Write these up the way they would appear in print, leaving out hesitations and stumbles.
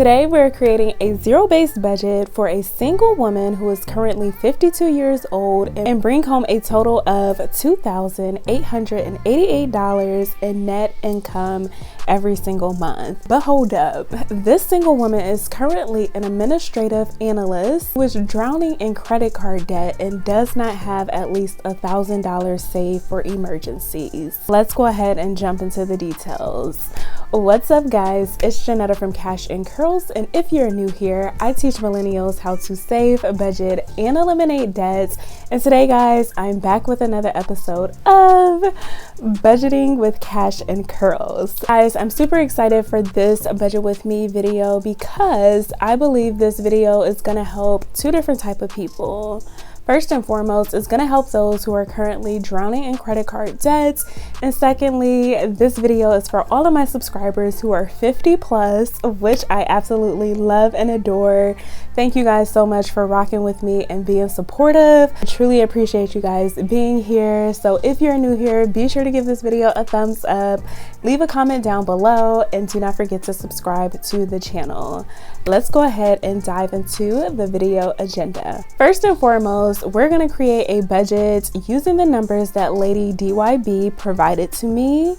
Today we're creating a zero-based budget for a single woman who is currently 52 years old and bring home a total of $2,888 in net income every single month. But hold up, this single woman is currently an administrative analyst who is drowning in credit card debt and does not have at least $1,000 saved for emergencies. Let's go ahead and jump into the details. What's up guys, it's Jeanetta from Cash and Curls, and if you're new here, I teach millennials how to save, budget, and eliminate debts. And today guys, I'm back with another episode of Budgeting with Cash and Curls. Guys, I'm super excited for this Budget With Me video because I believe this video is going to help two different types of people. First and foremost, it's going to help those who are currently drowning in credit card debts. And secondly, this video is for all of my subscribers who are 50 plus, which I absolutely love and adore. Thank you guys so much for rocking with me and being supportive. I truly appreciate you guys being here. So if you're new here, be sure to give this video a thumbs up, leave a comment down below, and do not forget to subscribe to the channel. Let's go ahead and dive into the video agenda. First and foremost, we're going to create a budget using the numbers that Lady DYB provided to me.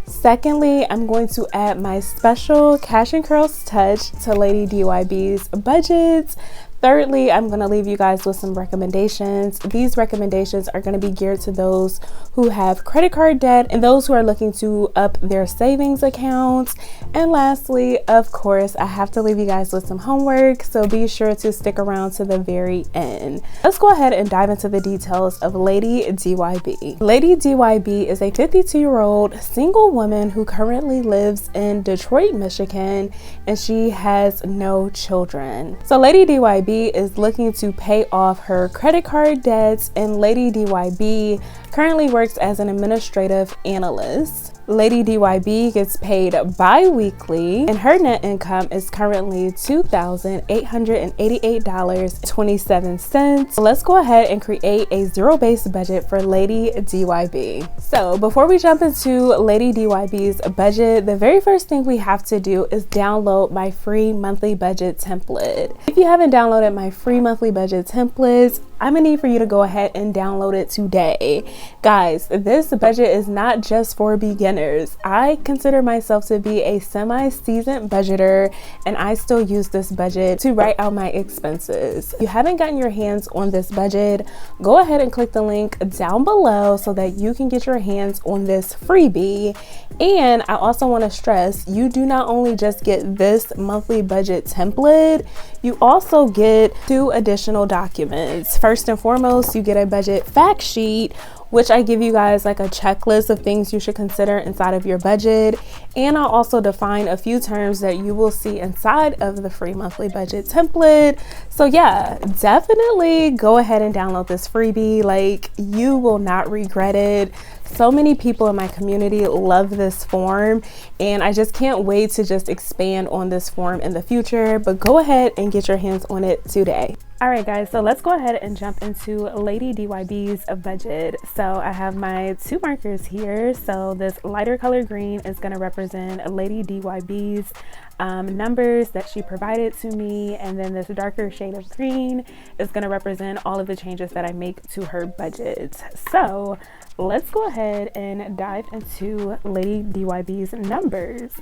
Secondly, I'm going to add my special Cash and Curls touch to Lady DYB's budgets. Thirdly, I'm going to leave you guys with some recommendations. These recommendations are going to be geared to those who have credit card debt and those who are looking to up their savings accounts. And lastly, of course, I have to leave you guys with some homework, so be sure to stick around to the very end. Let's go ahead and dive into the details of Lady DYB. Lady DYB is a 52-year-old single woman who currently lives in Detroit, Michigan, and she has no children. So Lady DYB is looking to pay off her credit card debts, and Lady DYB currently works as an administrative analyst. Lady DYB gets paid bi-weekly and her net income is currently $2,888.27. So let's go ahead and create a zero-based budget for Lady DYB. So before we jump into Lady DYB's budget, the very first thing we have to do is download my free monthly budget template. If you haven't downloaded my free monthly budget templates, I'm gonna need for you to go ahead and download it today. Guys, this budget is not just for beginners. I consider myself to be a semi-seasoned budgeter, and I still use this budget to write out my expenses. If you haven't gotten your hands on this budget, go ahead and click the link down below so that you can get your hands on this freebie. And I also want to stress, you do not only just get this monthly budget template, you also get 2 additional documents. First and foremost, you get a budget fact sheet, which I give you guys like a checklist of things you should consider inside of your budget. And I'll also define a few terms that you will see inside of the free monthly budget template. So yeah, definitely go ahead and download this freebie. Like, you will not regret it. So many people in my community love this form, and I just can't wait to just expand on this form in the future. But go ahead and get your hands on it today. All right guys, so let's go ahead and jump into Lady DYB's budget. So I have my 2 markers here. So this lighter color green is going to represent Lady DYB's numbers that she provided to me, and then this darker shade of green is going to represent all of the changes that I make to her budget. So let's go ahead and dive into Lady DYB's numbers.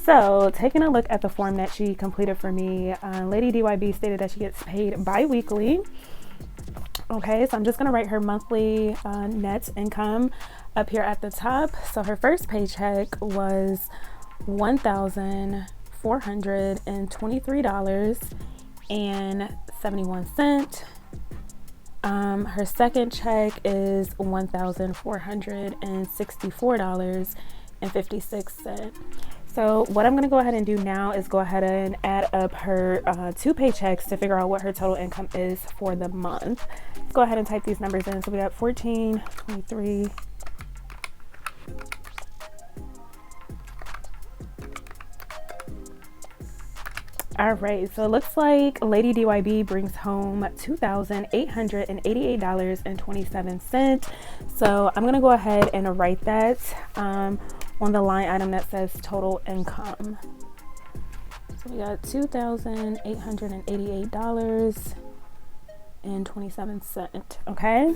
So taking a look at the form that she completed for me, Lady DYB stated that she gets paid bi-weekly. Okay, so I'm just going to write her monthly net income up here at the top. So her first paycheck was $1,423.71. Her second check is $1,464.56. So what I'm going to go ahead and do now is go ahead and add up her 2 paychecks to figure out what her total income is for the month. Let's go ahead and type these numbers in. So we got 14, 23. All right, so it looks like Lady DYB brings home $2,888.27. So I'm gonna go ahead and write that on the line item that says total income. So we got $2,888.27. Okay.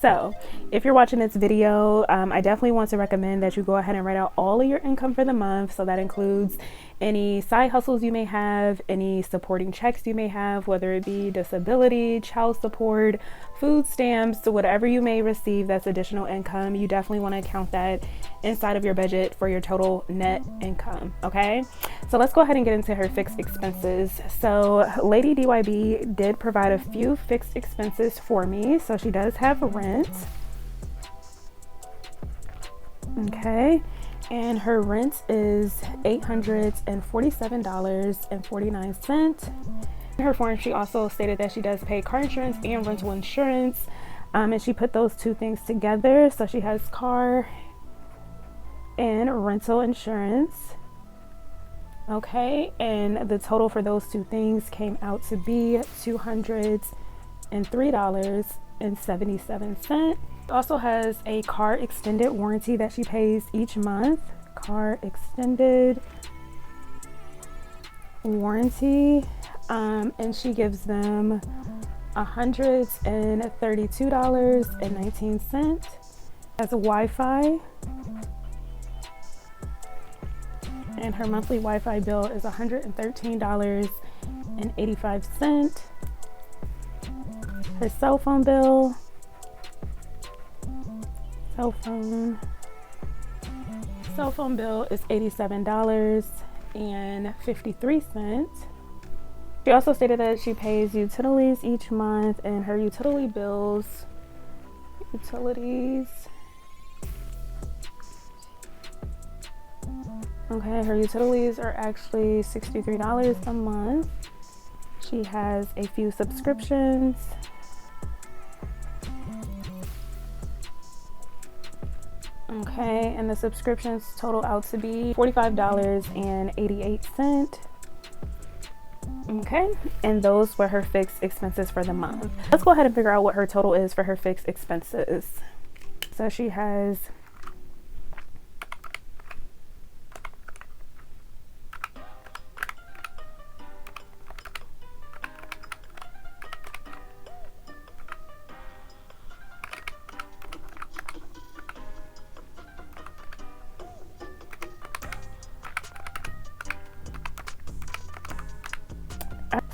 So if you're watching this video, I definitely want to recommend that you go ahead and write out all of your income for the month. So that includes any side hustles you may have, any supporting checks you may have, whether it be disability, child support, food stamps, whatever you may receive that's additional income. You definitely want to count that inside of your budget for your total net income. Okay, so let's go ahead and get into her fixed expenses. So Lady DYB did provide a few fixed expenses for me. So she does have rent. Okay, and her rent is $847.49. In her form, she also stated that she does pay car insurance and rental insurance, and she put those two things together. So she has car and rental insurance. Okay, and the total for those two things came out to be $203.77. Also has a car extended warranty that she pays each month. Car extended warranty, and she gives them $132.19. As a Wi-Fi, and her monthly Wi-Fi bill is $113.85. Her cell phone bill, cell phone bill is $87.53. She also stated that she pays utilities each month, and her utilities, okay, her utilities are actually $63 a month. She has a few subscriptions. Okay, and the subscriptions total out to be $45.88. Okay, and those were her fixed expenses for the month. Let's go ahead and figure out what her total is for her fixed expenses. So she has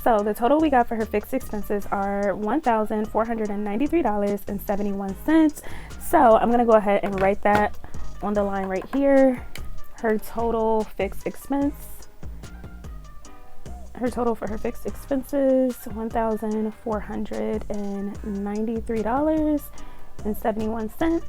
So the total we got for her fixed expenses are $1,493.71. So I'm gonna go ahead and write that on the line right here. Her total fixed expense, her total for her fixed expenses, $1,493.71.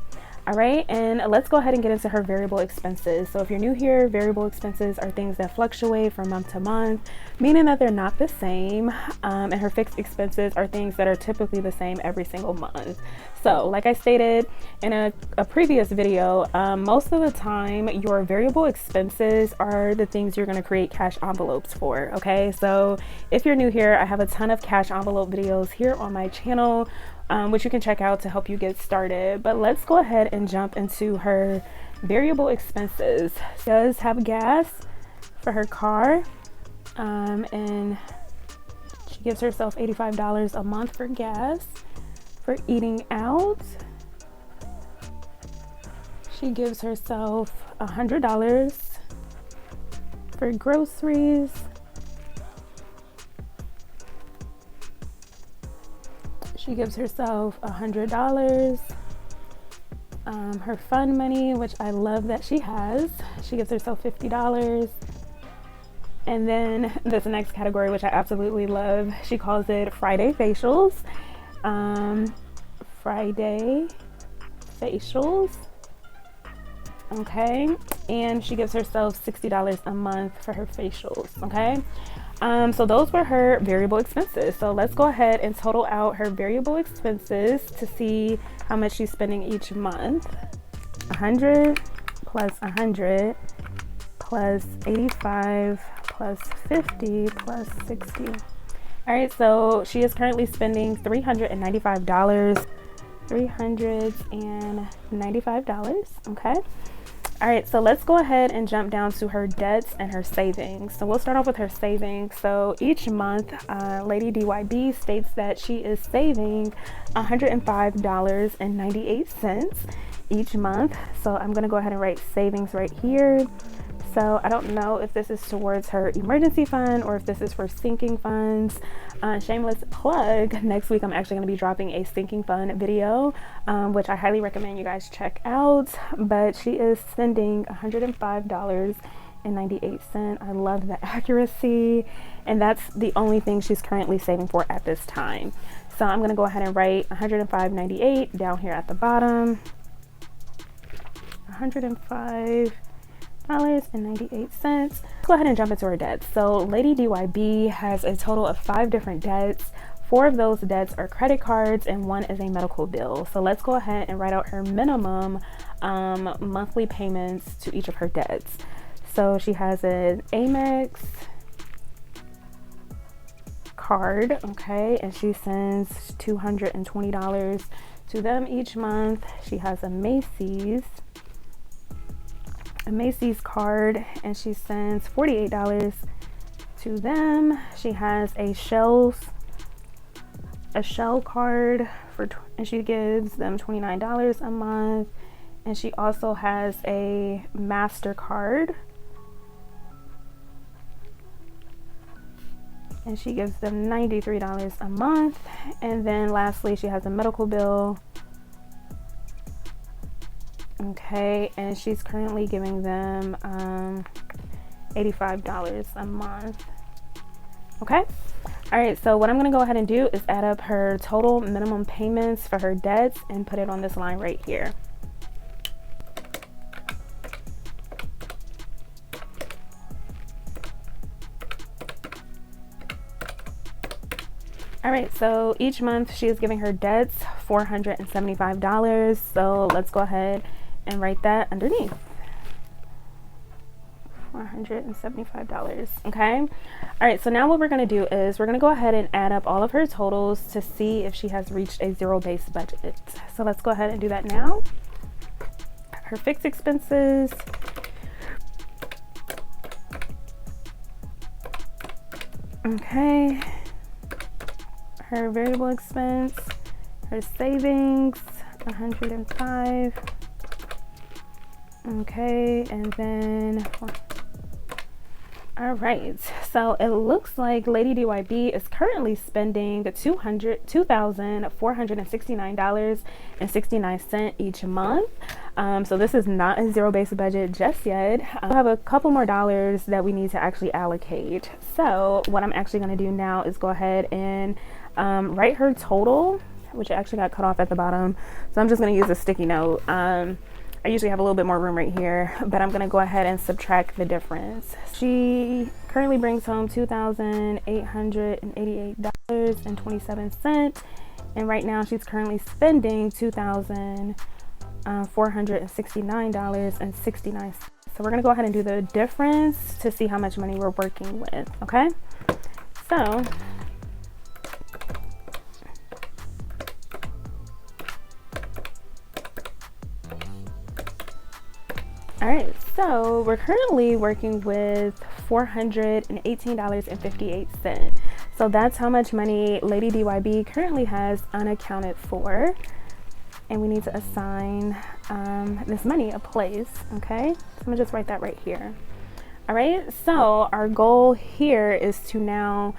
All right, and let's go ahead and get into her variable expenses. So if you're new here, variable expenses are things that fluctuate from month to month, meaning that they're not the same. And her fixed expenses are things that are typically the same every single month. So like I stated in a previous video, most of the time your variable expenses are the things you're going to create cash envelopes for. Okay, so if you're new here, I have a ton of cash envelope videos here on my channel, which you can check out to help you get started. But let's go ahead and jump into her variable expenses. She does have gas for her car, and she gives herself $85 a month for gas. For eating out, she gives herself $100. For groceries, she gives herself $100. Her fun money, which I love that she has, she gives herself $50. And then this next category, which I absolutely love, she calls it Friday facials. Friday facials. Okay, and she gives herself $60 a month for her facials. Okay, so those were her variable expenses. So let's go ahead and total out her variable expenses to see how much she's spending each month. 100 plus 100 plus 85 plus 50 plus 60. All right, so she is currently spending $395. $395. Okay. All right, so let's go ahead and jump down to her debts and her savings. So we'll start off with her savings. So each month, Lady DYB states that she is saving $105.98 each month. So I'm gonna go ahead and write savings right here. So I don't know if this is towards her emergency fund or if this is for sinking funds. Shameless plug, next week I'm actually going to be dropping a sinking fund video, which I highly recommend you guys check out. But she is spending $105.98. I love the accuracy, and that's the only thing she's currently saving for at this time. So I'm going to go ahead and write $105.98 down here at the bottom. $105.98. Go ahead and jump into her debts. So Lady DYB has a total of 5 different debts. 4 of those debts are credit cards and 1 is a medical bill. So let's go ahead and write out her minimum monthly payments to each of her debts. So she has an Amex card, okay, and she sends $220 to them each month. She has a Macy's card, and she sends $48 to them. She has a Shell card and she gives them $29 a month. And she also has a MasterCard, and she gives them $93 a month. And then lastly, she has a medical bill. Okay, and she's currently giving them $85 a month. Okay, all right, so what I'm going to go ahead and do is add up her total minimum payments for her debts and put it on this line right here. All right, so each month she is giving her debts $475. So let's go ahead and write that underneath. $475. Okay. All right, so now what we're going to do is we're going to go ahead and add up all of her totals to see if she has reached a zero-based budget. So let's go ahead and do that now. Her fixed expenses, okay, her variable expense, her savings, 105. Okay, and then, all right, so it looks like Lady DYB is currently spending $2,469.69 each month. So this is not a zero-based budget just yet. I have a couple more dollars that we need to actually allocate. So what I'm actually going to do now is go ahead and write her total, which actually got cut off at the bottom. So I'm just going to use a sticky note. I usually have a little bit more room right here, but I'm going to go ahead and subtract the difference. She currently brings home $2,888.27. And right now she's currently spending $2,469.69. So we're going to go ahead and do the difference to see how much money we're working with. Okay. So all right, so we're currently working with $418.58. So that's how much money Lady DYB currently has unaccounted for. And we need to assign this money a place, okay? So I'm gonna just write that right here. All right, so our goal here is to now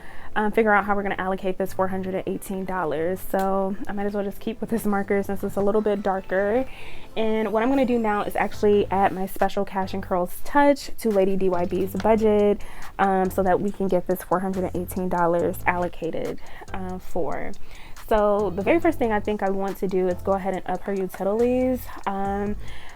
figure out how we're gonna allocate this $418. So I might as well just keep with this marker since it's a little bit darker. And what I'm gonna do now is actually add my special cash and curls touch to Lady DYB's budget so that we can get this $418 allocated for. So the very first thing I think I want to do is go ahead and up her utilities.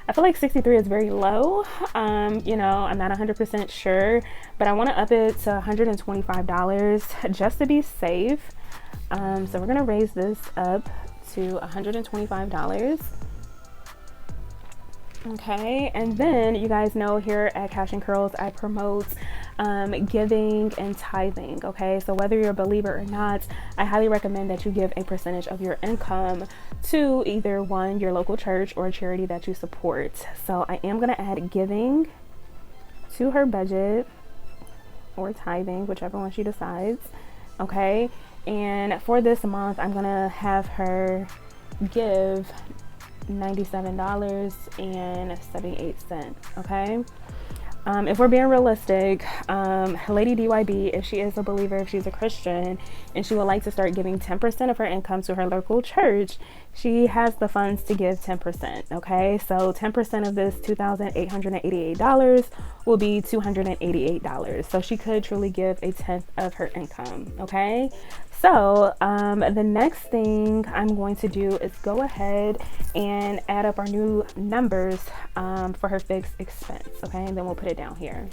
I feel like 63 is very low. You know, I'm not 100% sure, but I want to up it to $125 just to be safe. So we're going to raise this up to $125. Okay, and then you guys know here at Cash and Curls I promote giving and tithing. Okay, so whether you're a believer or not, I highly recommend that you give a percentage of your income to either one, your local church, or a charity that you support. So I am going to add giving to her budget, or tithing, whichever one she decides. Okay, and for this month I'm gonna have her give $97.78. Okay, if we're being realistic, Lady DYB, if she is a believer, if she's a Christian, and she would like to start giving 10% of her income to her local church, she has the funds to give 10%. Okay, so 10% of this $2,888 will be $288. So she could truly give a tenth of her income. Okay, so the next thing I'm going to do is go ahead and add up our new numbers for her fixed expense. Okay, and then we'll put it down here.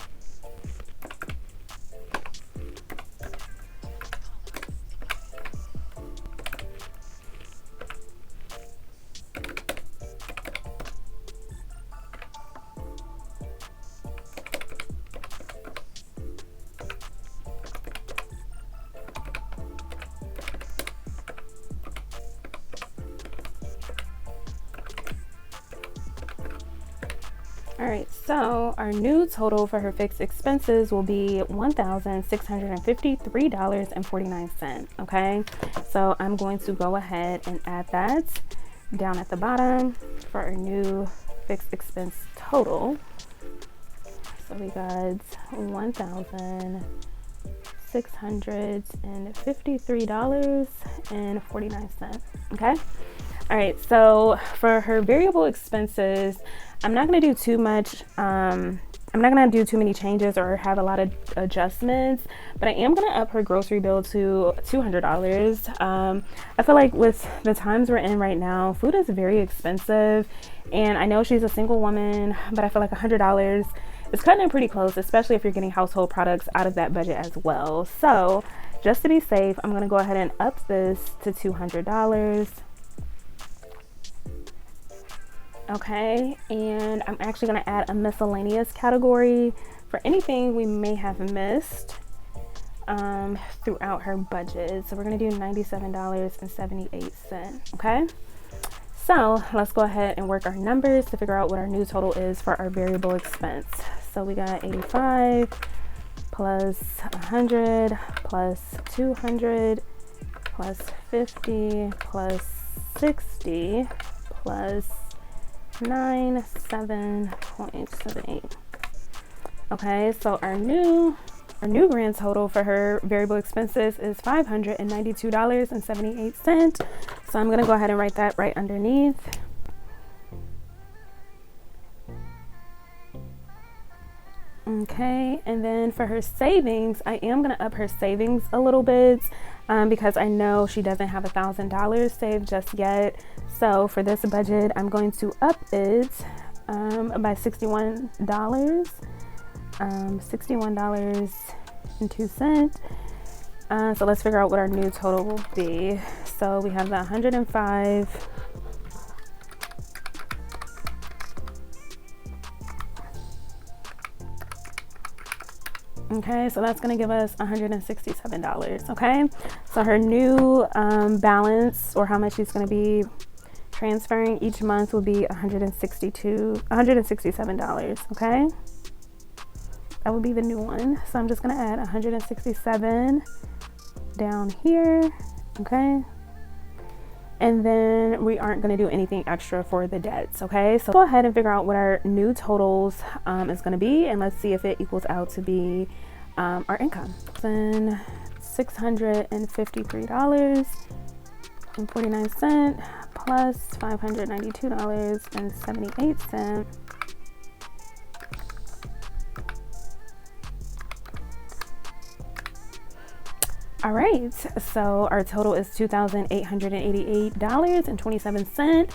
All right, so our new total for her fixed expenses will be $1,653.49. Okay, so I'm going to go ahead and add that down at the bottom for our new fixed expense total. So we got $1,653.49. Okay. All right, so for her variable expenses, I'm not going to do too much. I'm not going to do too many changes or have a lot of adjustments, but I am going to up her grocery bill to $200. I feel like with the times we're in right now, food is very expensive, and I know she's a single woman, but I feel like $100 is cutting it pretty close, especially if you're getting household products out of that budget as well. So just to be safe, I'm going to go ahead and up this to $200. Okay, and I'm actually going to add a miscellaneous category for anything we may have missed throughout her budget. So we're going to do $97.78. Okay, so let's go ahead and work our numbers to figure out what our new total is for our variable expense. So we got 85 plus 100 plus 200 plus 50 plus 60 plus 97.78. Okay, so our new grand total for her variable expenses is $592.78. So I'm going to go ahead and write that right underneath. Okay, and then for her savings, I am going to up her savings a little bit because I know she doesn't have $1,000 saved just yet. So for this budget, I'm going to up it by $61, $61.02. So let's figure out what our new total will be. So we have the 105. Okay, so that's going to give us $167. Okay, so her new balance, or how much she's going to be transferring each month, will be $167. Okay, that would be the new one. So I'm just going to add 167 down here. Okay, and then we aren't going to do anything extra for the debts. Okay, so go ahead and figure out what our new totals is going to be, and let's see if it equals out to be our income. Then $653.49 plus $592.78. All right, so our total is $2,888.27.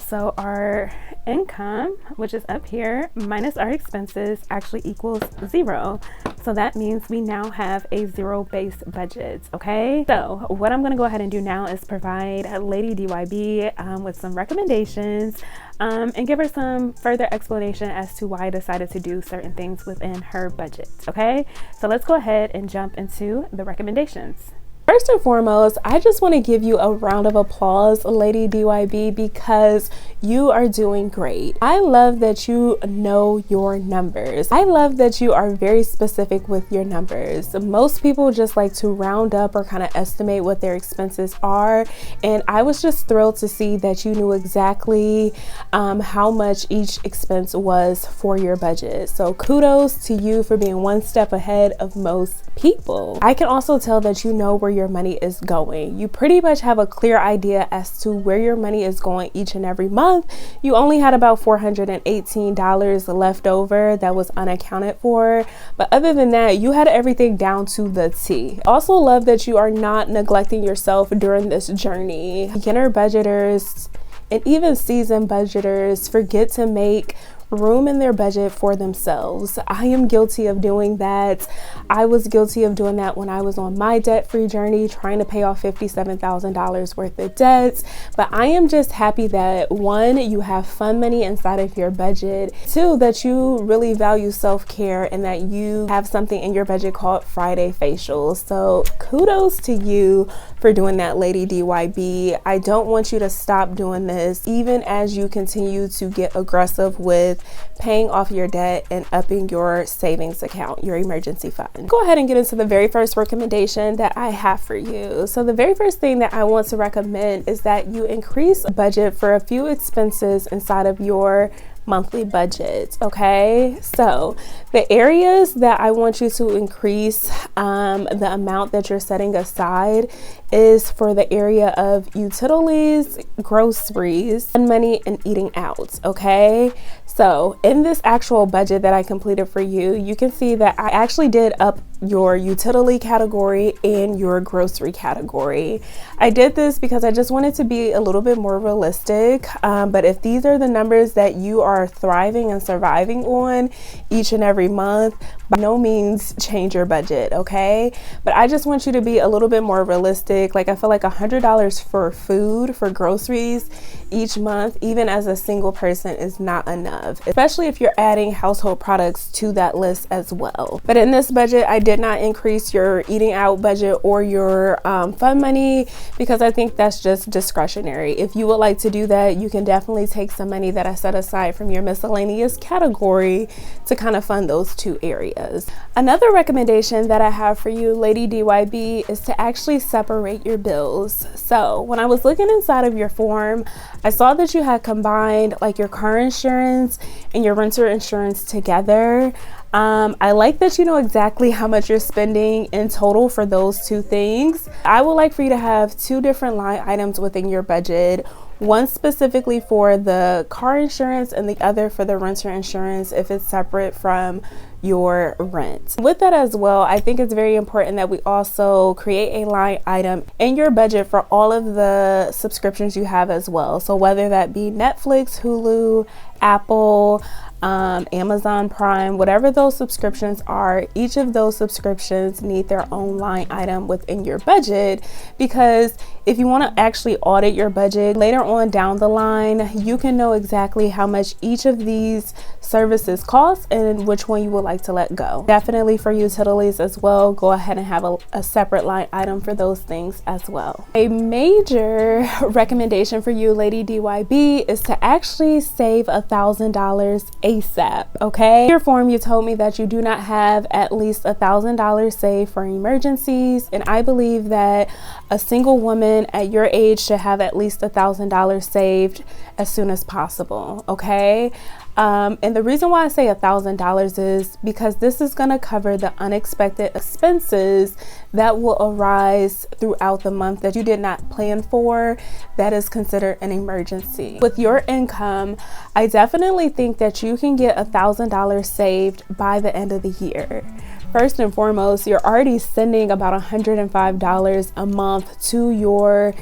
So our income, which is up here, minus our expenses, actually equals 0. So that means we now have a zero-based budget, okay? So what I'm gonna go ahead and do now is provide Lady DYB with some recommendations and give her some further explanation as to why I decided to do certain things within her budget, okay? So let's go ahead and jump into the recommendations. First and foremost, I just want to give you a round of applause, Lady DYB, because you are doing great. I love that you know your numbers. I love that you are very specific with your numbers. Most people just like to round up or kind of estimate what their expenses are, and I was just thrilled to see that you knew exactly how much each expense was for your budget. So kudos to you for being one step ahead of most people. I can also tell that you know where your money is going. You pretty much have a clear idea as to where your money is going each and every month. You only had about $418 left over that was unaccounted for, but other than that, you had everything down to the T. Also love that you are not neglecting yourself during this journey. Beginner budgeters and even seasoned budgeters forget to make room in their budget for themselves. I am guilty of doing that. I was guilty of doing that when I was on my debt-free journey trying to pay off $57,000 worth of debts. But I am just happy that one, you have fun money inside of your budget. Two, that you really value self-care and that you have something in your budget called Friday facials. So kudos to you for doing that, Lady DYB. I don't want you to stop doing this even as you continue to get aggressive with paying off your debt and upping your savings account, your emergency fund. Go ahead and get into the very first recommendation that I have for you. So the very first thing that I want to recommend is that you increase budget for a few expenses inside of your monthly budget. Okay, so the areas that I want you to increase the amount that you're setting aside is for the area of utilities, groceries, and money and eating out. Okay, so in this actual budget that I completed for you, you can see that I actually did up your utility category and your grocery category. I did this because I just wanted to be a little bit more realistic, but if these are the numbers that you are thriving and surviving on each and every month, by no means change your budget, okay? But I just want you to be a little bit more realistic. Like I feel like $100 for food, for groceries each month, even as a single person, is not enough, especially if you're adding household products to that list as well. But in this budget, I did not increase your eating out budget or your fun money because I think that's just discretionary. If you would like to do that, you can definitely take some money that I set aside from your miscellaneous category to kind of fund those two areas. Another recommendation that I have for you, Lady DYB, is to actually separate your bills. So when I was looking inside of your form, I saw that you had combined like your car insurance and your renter insurance together. I like that you know exactly how much you're spending in total for those two things. I would like for you to have two different line items within your budget. One specifically for the car insurance and the other for the renter insurance if it's separate from your rent. With that as well, I think it's very important that we also create a line item in your budget for all of the subscriptions you have as well. So whether that be Netflix, Hulu, Apple, Amazon Prime, whatever those subscriptions are, each of those subscriptions need their own line item within your budget, because if you want to actually audit your budget later on down the line, you can know exactly how much each of these services cost and which one you would like to let go. Definitely for utilities as well, go ahead and have a separate line item for those things as well. A major recommendation for you, Lady DYB, is to actually save $1,000 ASAP, okay? In your form, you told me that you do not have at least $1,000 saved for emergencies, and I believe that a single woman at your age should have at least $1,000 saved as soon as possible, okay? And the reason why I say $1,000 is because this is going to cover the unexpected expenses that will arise throughout the month that you did not plan for, that is considered an emergency. With your income, I definitely think that you can get $1,000 saved by the end of the year. First and foremost, you're already sending about $105 a month to your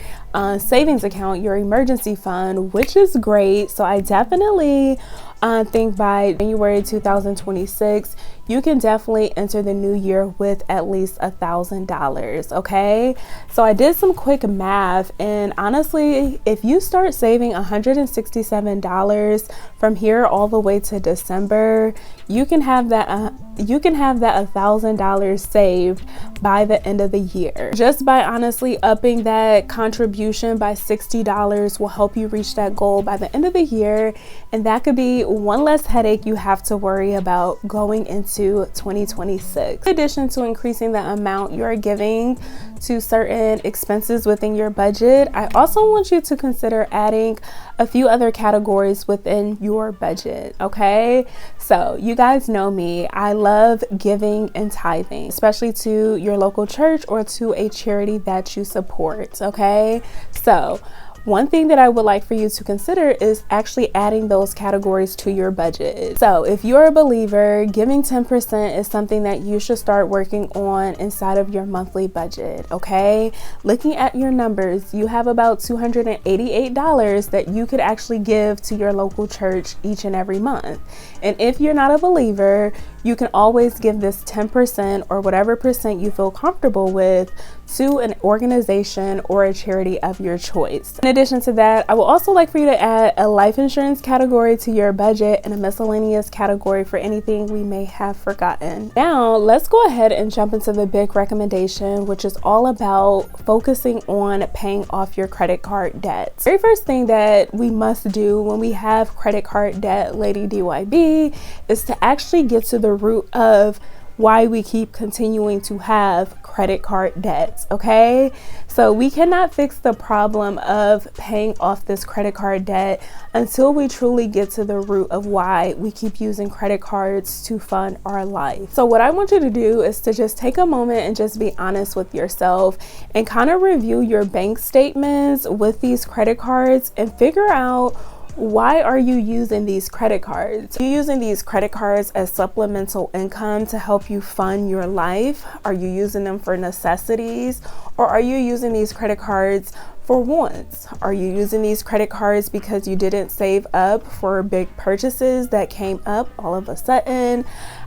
savings account, your emergency fund, which is great. So I definitely think by January 2026, you can definitely enter the new year with at least $1,000. Okay, so I did some quick math, and honestly, if you start saving $167 from here all the way to December, you can have that $1,000 saved by the end of the year. Just by honestly upping that contribution by $60 will help you reach that goal by the end of the year, and that could be one less headache you have to worry about going into 2026. In addition to increasing the amount you are giving to certain expenses within your budget, I also want you to consider adding a few other categories within your budget. Okay, so you guys know me, I love giving and tithing, especially to your local church or to a charity that you support. Okay, so one thing that I would like for you to consider is actually adding those categories to your budget. So if you're a believer, giving 10% is something that you should start working on inside of your monthly budget. Okay, looking at your numbers, you have about $288 that you could actually give to your local church each and every month. And if you're not a believer, you can always give this 10% or whatever percent you feel comfortable with to an organization or a charity of your choice. In addition to that, I would also like for you to add a life insurance category to your budget and a miscellaneous category for anything we may have forgotten. Now, let's go ahead and jump into the big recommendation, which is all about focusing on paying off your credit card debt. Very first thing that we must do when we have credit card debt, Lady DYB, is to actually get to the root of why we keep continuing to have credit card debts. Okay, so we cannot fix the problem of paying off this credit card debt until we truly get to the root of why we keep using credit cards to fund our life. So what I want you to do is to just take a moment and just be honest with yourself and kind of review your bank statements with these credit cards and figure out, why are you using these credit cards? Are you using these credit cards as supplemental income to help you fund your life? Are you using them for necessities? Or are you using these credit cards for wants? Are you using these credit cards because you didn't save up for big purchases that came up all of a sudden?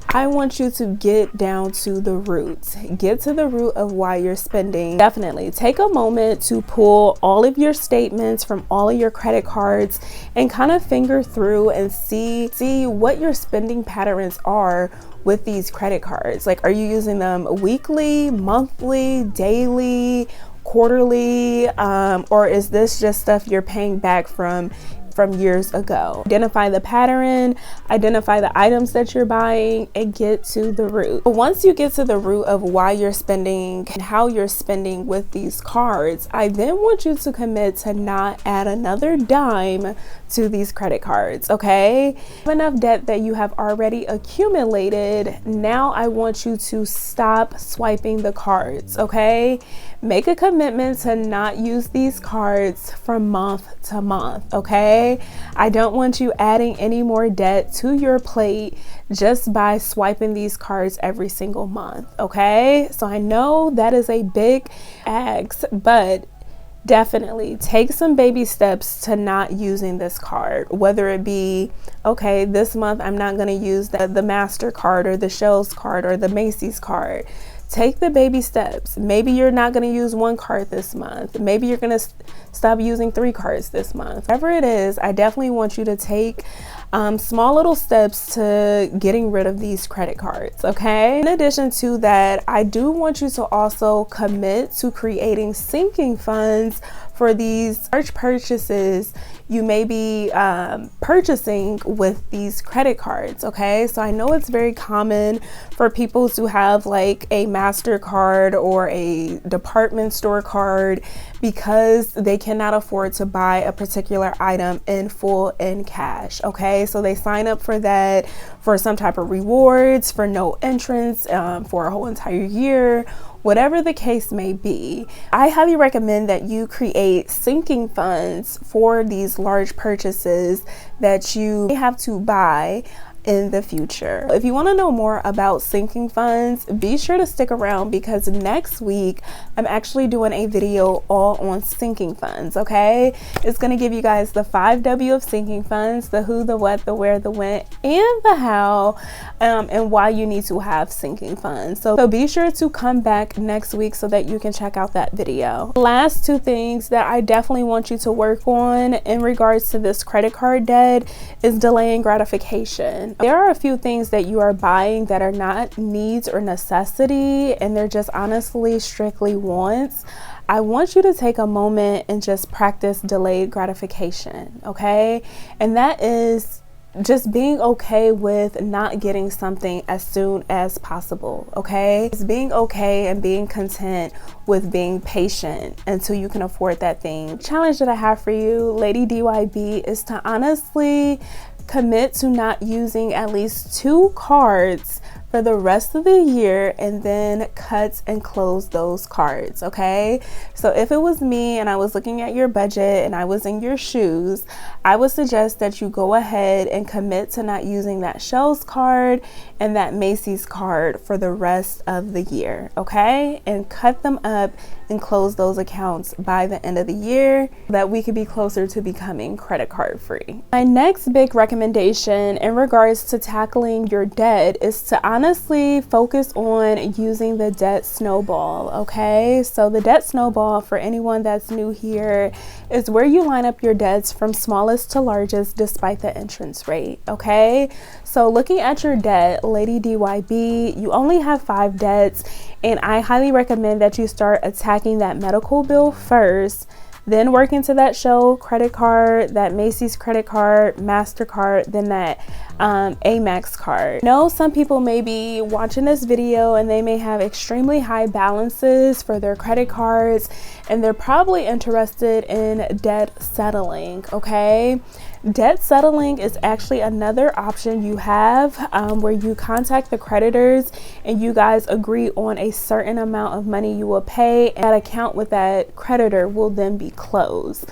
I want you to get down to the roots. Get to the root of why you're spending. Definitely take a moment to pull all of your statements from all of your credit cards and kind of finger through and see what your spending patterns are with these credit cards. Like, are you using them weekly, monthly, daily, quarterly, or is this just stuff you're paying back from years ago? Identify the pattern, identify the items that you're buying, and get to the root. But once you get to the root of why you're spending and how you're spending with these cards, I then want you to commit to not add another dime to these credit cards. Okay, enough debt that you have already accumulated. Now I want you to stop swiping the cards. Okay, make a commitment to not use these cards from month to month. Okay, I don't want you adding any more debt to your plate just by swiping these cards every single month. Okay, so I know that is a big ask, but definitely take some baby steps to not using this card, whether it be, okay, this month I'm not going to use the MasterCard or the Shells card or the Macy's card. Take the baby steps. Maybe you're not going to use one card this month. Maybe you're going to stop using 3 cards this month. Whatever it is, I definitely want you to take small little steps to getting rid of these credit cards. Okay. In addition to that, I do want you to also commit to creating sinking funds for these large purchases you may be purchasing with these credit cards. Okay, so I know it's very common for people to have like a MasterCard or a department store card because they cannot afford to buy a particular item in full in cash. Okay, so they sign up for that for some type of rewards, for no entrance, for a whole entire year. Whatever the case may be, I highly recommend that you create sinking funds for these large purchases that you have to buy in the future. If you want to know more about sinking funds, be sure to stick around because next week I'm actually doing a video all on sinking funds, okay? It's going to give you guys the 5W of sinking funds, the who, the what, the where, the when, and the how, and why you need to have sinking funds. So be sure to come back next week so that you can check out that video. Last two things that I definitely want you to work on in regards to this credit card debt is delaying gratification. There are a few things that you are buying that are not needs or necessity, and they're just honestly strictly wants. I want you to take a moment and just practice delayed gratification, okay? And that is just being okay with not getting something as soon as possible, okay? It's being okay and being content with being patient until you can afford that thing. The challenge that I have for you, Lady DYB, is to honestly commit to not using at least 2 cards for the rest of the year and then cut and close those cards, okay? So if it was me and I was looking at your budget and I was in your shoes, I would suggest that you go ahead and commit to not using that Shells card and that Macy's card for the rest of the year, okay? And cut them up and close those accounts by the end of the year so that we could be closer to becoming credit card free. My next big recommendation in regards to tackling your debt is to honestly focus on using the debt snowball, okay? So the debt snowball, for anyone that's new here, is where you line up your debts from smallest to largest despite the entrance rate, okay? So looking at your debt, Lady DYB, you only have 5 debts, and I highly recommend that you start attacking that medical bill first, then work into that Shell credit card, that Macy's credit card, MasterCard, then that Amex card. I know some people may be watching this video and they may have extremely high balances for their credit cards, and they're probably interested in debt settling, okay? Debt settling is actually another option you have where you contact the creditors and you guys agree on a certain amount of money you will pay, and that account with that creditor will then be closed.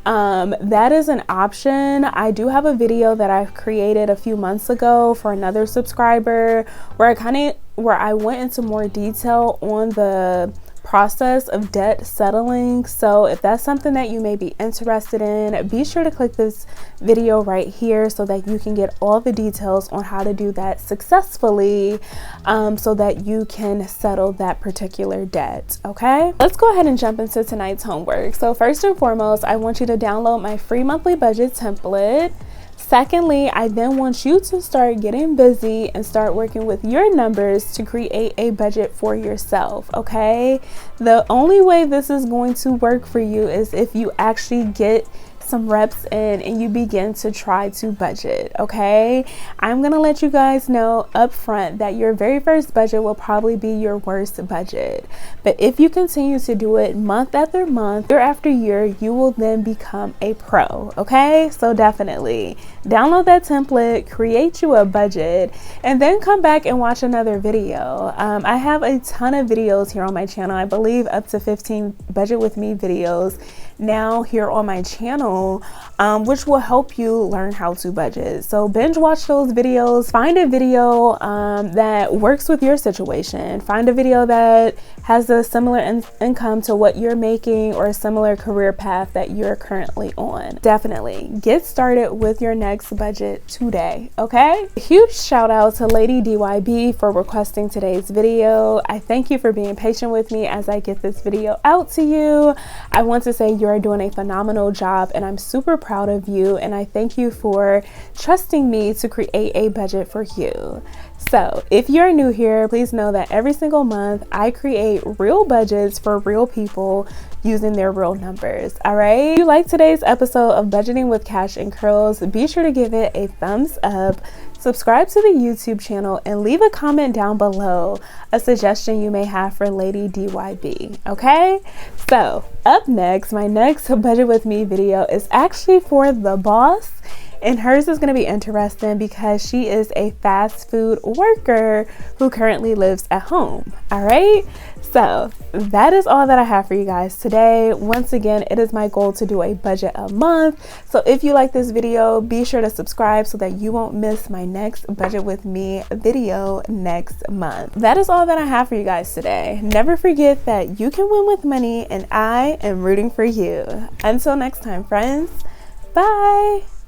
That is an option. I do have a video that I created a few months ago for another subscriber where I went into more detail on the process of debt settling. So if that's something that you may be interested in, be sure to click this video right here so that you can get all the details on how to do that successfully, so that you can settle that particular debt, okay? Let's go ahead and jump into tonight's homework. So first and foremost, I want you to download my free monthly budget template. Secondly, I then want you to start getting busy and start working with your numbers to create a budget for yourself, okay? The only way this is going to work for you is if you actually get some reps in and you begin to try to budget, okay? I'm gonna let you guys know up front that your very first budget will probably be your worst budget, but if you continue to do it month after month, year after year, you will then become a pro, okay? So definitely download that template, create you a budget, and then come back and watch another video. I have a ton of videos here on my channel. I believe up to 15 budget with me videos now here on my channel, which will help you learn how to budget. So binge watch those videos, find a video that works with your situation, find a video that has a similar income to what you're making or a similar career path that you're currently on. Definitely get started with your next budget today, okay? A huge shout out to Lady DYB for requesting today's video. I thank you for being patient with me as I get this video out to you. I want to say you're doing a phenomenal job and I'm super proud of you, and I thank you for trusting me to create a budget for you. So if you're new here, please know that every single month I create real budgets for real people using their real numbers. All right, if you like today's episode of Budgeting with Cash and Curls, be sure to give it a thumbs up, subscribe to the YouTube channel, and leave a comment down below a suggestion you may have for Lady DYB, okay? So up next, my next Budget with Me video is actually for the boss, And hers is going to be interesting because she is a fast food worker who currently lives at home. All right. So that is all that I have for you guys today. Once again, it is my goal to do a budget a month. So if you like this video, be sure to subscribe so that you won't miss my next budget with me video next month. That is all that I have for you guys today. Never forget that you can win with money and I am rooting for you. Until next time, friends. Bye.